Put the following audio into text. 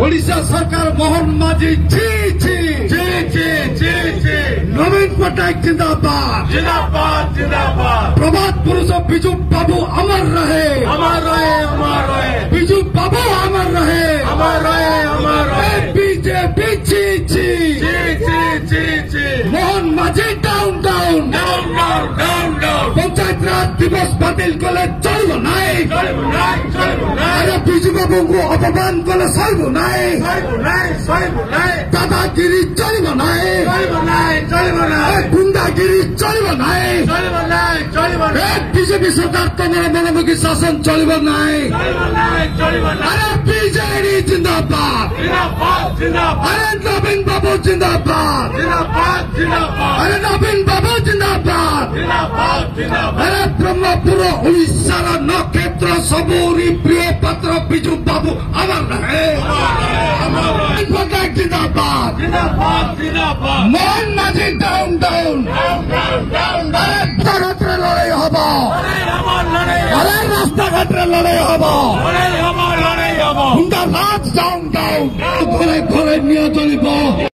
ওড়িশা সরকার মোহন মাঝি জি জি জি জি জি জি নবীন পট্টনায়ক জিন্দাবাদ জিন্দাবাদ জিন্দাবাদ প্রভাত পুরুষ বিজু বাবু अमर रहे अमर रहे अमर रहे बिजू बाबू अमर रहे अमर रहे अमर रहे बीजेपी जी जी जी जी जी जी Mohan Majhi down down down down down down panchayat Raj Diwas बातिल कले चलबो नाई अरे बिजू बाबू को अपमान कले सहिबो नाई दादागिरी चलबो नाई गुंडागिरी चलबो नाई बीजेपी सरकार तुम्हारा मनमुखी शासन चलबो नाई अरे बीजेडी जिंदाबाद अरे नवीन बाबू जिंदाबाद अरे नवीन बाबू जिंदाबाद अरे ब्रह्मपुर उड़ीसार नक्षत्र सबूरी प्रिय पत्र बिजू बाबू अमर रहे जिंदाबाद मोहन माझी डाउन डाउन रास्ताघाटे लड़ाई हब अरे रास्ताघाटे लड़ाई हब गुंडा राज डाउन डाउन घरे घरे निये चलिब।